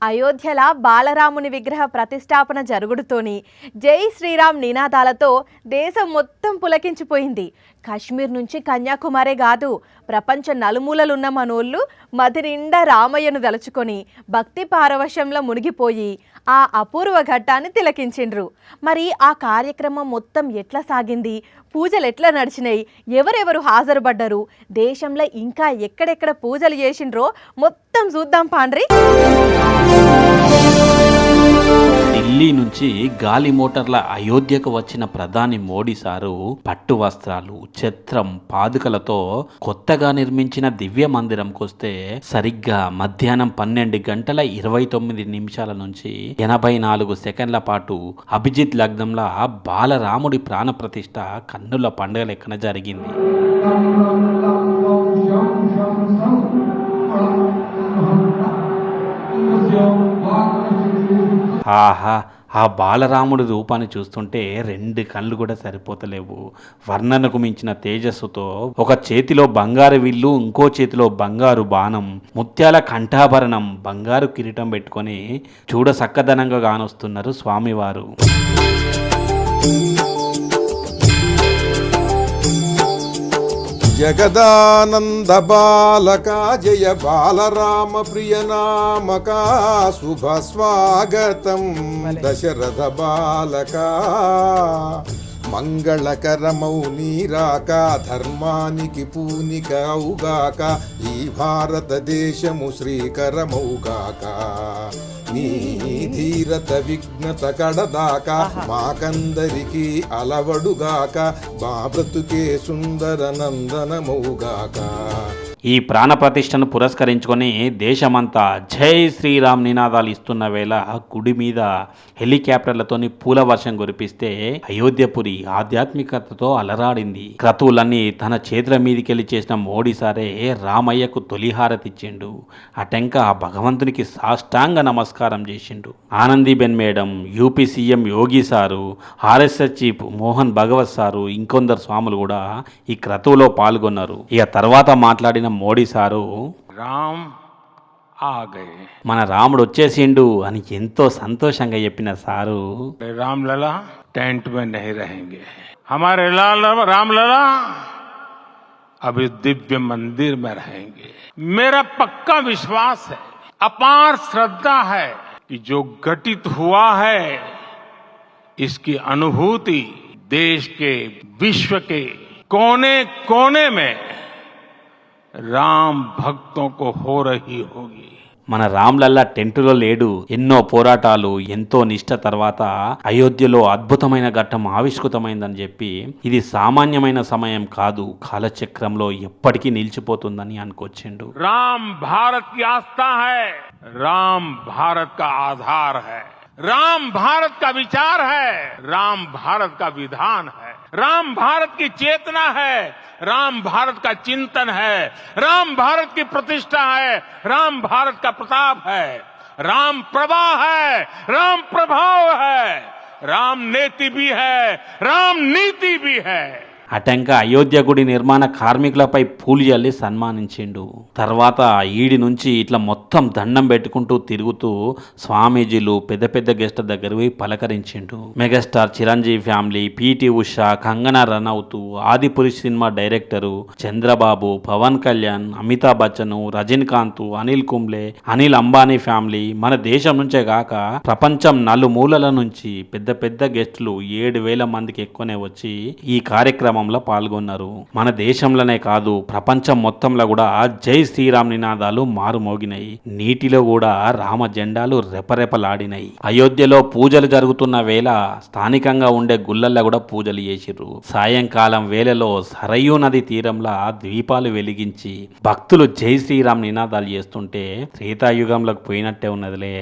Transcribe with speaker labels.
Speaker 1: అయోధ్యల బాలరాముని విగ్రహ ప్రతిష్టాపన జరుగుడుతోని జై శ్రీరామ్ నినాదాలతో దేశం మొత్తం పులకించిపోయింది. కాశ్మీర్ నుంచి కన్యాకుమారే కాదు, ప్రపంచ నలుమూలలున్న మనోళ్ళు మది నిండా రామయ్యను తలుచుకొని భక్తి పారవశ్యంలో మునిగిపోయి ఆ అపూర్వ ఘట్టాన్ని తిలకించిండ్రు. మరి ఆ కార్యక్రమం మొత్తం ఎట్లా సాగింది, పూజలు ఎట్లా నడిచినాయి, ఎవరెవరు హాజరుపడ్డారు, దేశంలో ఇంకా ఎక్కడెక్కడ పూజలు చేసిండ్రో మొత్తం చూద్దాం పాండ్రి.
Speaker 2: ఢిల్లీ నుంచి గాలి మోటార్ల అయోధ్యకు వచ్చిన ప్రధాని మోడీ సారు పట్టు వస్త్రాలు, ఛత్రం, పాదుకలతో కొత్తగా నిర్మించిన దివ్య మందిరంకు వస్తే సరిగ్గా మధ్యాహ్నం 12 గంటల 29 నిమిషాల నుంచి 84 సెకండ్ల పాటు అభిజిత్ లగ్నంలా బాలరాముడి ప్రాణప్రతిష్ఠ కన్నుల పండుగ లెక్కన జరిగింది. ఆహా, ఆ బాలరాముడి రూపాన్ని చూస్తుంటే 2 కళ్ళు కూడా సరిపోతలేవు. వర్ణనకు మించిన తేజస్సుతో ఒక చేతిలో బంగారు విల్లు, ఇంకో చేతిలో బంగారు బాణం, ముత్యాల కంఠాభరణం, బంగారు కిరీటం పెట్టుకొని చూడ చక్కదనంగా కానొస్తున్నారు స్వామివారు.
Speaker 3: జగదానంద బాలక జయ బాలరామ ప్రియ నామక శుభ స్వాగతం దశరథ బాలక మంగళకరమౌ నీరాక ధర్మానికి పూనిక అవుగాక ఈ భారతదేశము శ్రీకరమౌగాక నీ ధీరత విఘ్నత కడదాక మాకందరికి అలవడుగాక మా బ్రతుకే సుందర నందనమౌగాక.
Speaker 2: ఈ ప్రాణ ప్రతిష్టను పురస్కరించుకొని దేశమంతా జై శ్రీరామ్ నినాదాలు ఇస్తున్న వేళ గుడి మీద హెలికాప్టర్లతోని పూల వర్షం కురిపిస్తే అయోధ్యపురి ఆధ్యాత్మికతతో అలరాడింది. క్రతువులన్నీ తన చేతుల మీదికెళ్ళి చేసిన మోడీ సారే రామయ్యకు తొలిహారతిచ్చిండు. అటెంక భగవంతునికి సాష్టాంగ నమస్కారం చేసిండు. ఆనందీబెన్ మేడం, యూపీ సీఎం యోగి sir, RSS chief Mohan Bhagwat sir, ఇంకొందరు స్వాములు కూడా ఈ క్రతువులో పాల్గొన్నారు. ఇక తర్వాత మాట్లాడిన మోడీ సారు
Speaker 4: రామ్ ఆగే,
Speaker 2: మన రాముడు వచ్చేసిండు అని ఎంతో సంతోషంగా చెప్పిన సారు
Speaker 4: रामलला टेंट में नहीं रहेंगे, हमारे लाल रामलला अभी दिव्य मंदिर में रहेंगे. मेरा पक्का विश्वास है, अपार श्रद्धा है कि जो घटित हुआ है इसकी अनुभूति देश के, विश्व के कोने कोने में రామ్ భక్తోं హో రహీ హోగి.
Speaker 2: మన రామ్లల్లా టెంటులో లేడు. ఎన్నో పోరాటాలు, ఎంతో నిష్ఠ తర్వాత అయోధ్యలో అద్భుతమైన ఘట్టం ఆవిష్కృతమైందని చెప్పి ఇది సామాన్యమైన సమయం కాదు, కాలచక్రంలో ఎప్పటికీ నిలిచిపోతుందని అనుకొచ్చిండు.
Speaker 4: రామ్ భారత్ కి ఆస్థా హై, రామ్ భారత్ కా ఆధార్ హై, राम भारत का विचार है, राम भारत का विधान है, राम भारत की चेतना है, राम भारत का चिंतन है, राम भारत की प्रतिष्ठा है, राम भारत का प्रताप है, राम प्रवाह है, राम प्रभाव है, राम नेति भी है, राम नीति भी है.
Speaker 2: అటంక అయోధ్య గుడి నిర్మాణ కార్మికులపై పూలు చల్లి సన్మానించిండు. తర్వాత ఈడి నుంచి ఇట్లా మొత్తం దండం పెట్టుకుంటూ తిరుగుతూ స్వామీజీలు, పెద్ద పెద్ద గెస్ట్ దగ్గరికి పలకరించిండు. Megastar Chiranjeevi family, PT Usha, Kangana Ranaut, Adipurush cinema director Chandrababu, Pawan Kalyan, Amitabh Bachchan, Rajinikanth, Anil Kumble, Anil Ambani family, మన దేశం నుంచే కాక ప్రపంచం నలుమూలల నుంచి పెద్ద పెద్ద గెస్టులు 7,000 మందికి ఎక్కువనే వచ్చి ఈ కార్యక్రమం పాల్గొన్నారు. మన దేశంలోనే కాదు, ప్రపంచం మొత్తంలో కూడా జై శ్రీరామ్ నినాదాలు మారుమోగినాయి. నీటిలో కూడా రామ జెండాలు రెపరెపలాడినాయి. అయోధ్యలో పూజలు జరుగుతున్న వేళ స్థానికంగా ఉండే గుళ్ళల్లో కూడా పూజలు చేసిర్రు. సాయంకాలం వేళలో సరయూ నది తీరంలో ద్వీపాలు వెలిగించి భక్తులు జై శ్రీరామ్ నినాదాలు చేస్తుంటే త్రేతాయుగంలోకి పోయినట్టే ఉన్నదిలే.